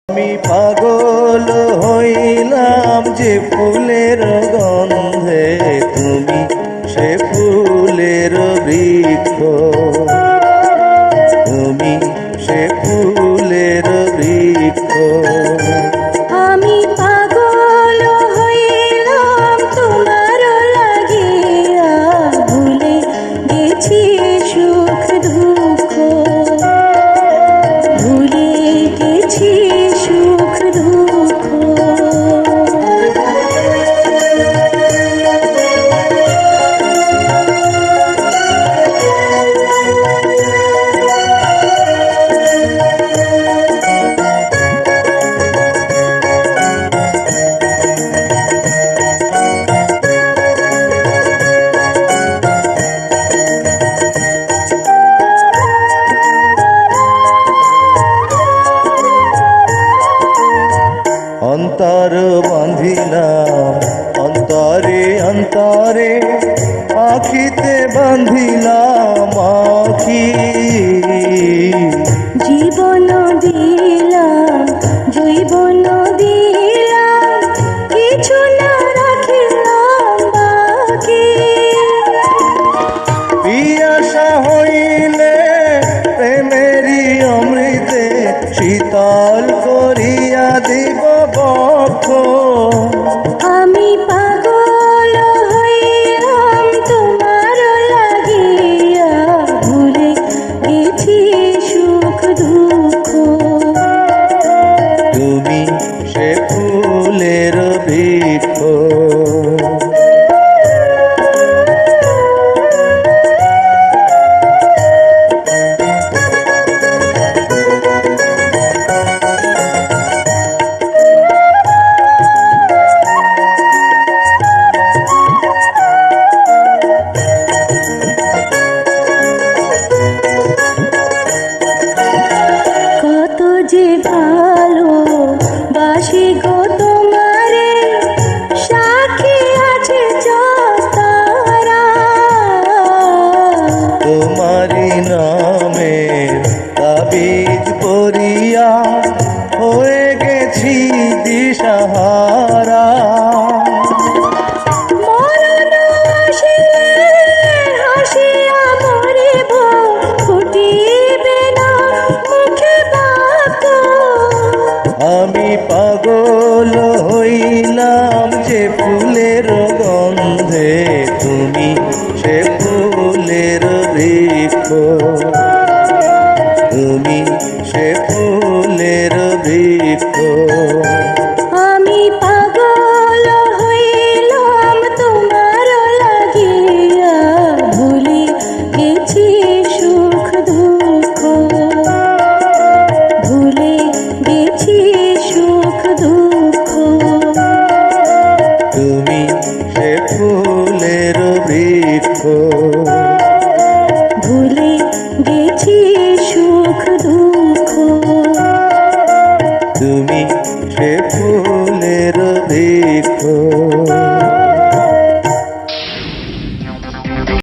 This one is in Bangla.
আমি পাগল হইলাম যে ফুলের গন্ধে, তুমি সে ফুলের বৃক্ষ, তুমি সে ফুলের বৃক্ষ। আমি পাগল হইলাম তোমার লাগিয়া, ভুলে গেছি সুখ দুঃখ, ভুলে গেছি সুখ দুঃখ। অন্তর বাঁধিলাম অন্তরে অন্তরে, আখিতে বাঁধিলাম আখি। জীবন দিলাম জৈবন দিলাম, কিছু না রাখিলাম বাকি। পিয়াসা হইলে প্রেমেরই অমৃতে, শীতল করিয়া দিব বক্ষ। আমি পাগল হইলাম তোমার লাগিয়া, ভুলে গেছি সুখ দুঃখ, তুমি সে ফুলের বৃক্ষ। কত যে ভালো বাসি গো তোমারে, সাক্ষী আছে তারা। তোমারি নামে তাবিজ পরিয়া, হয়ে গেছি দিশাহারা। মরণ আসিলে হাসিয়া মরিব, ফুটিবে না মুখে বাক্য। আমি পাগল হইলাম যে ফুলের গন্ধে, তুমি সে ফুলের বৃক্ষ, তুমি সে ফুলের বৃক্ষ।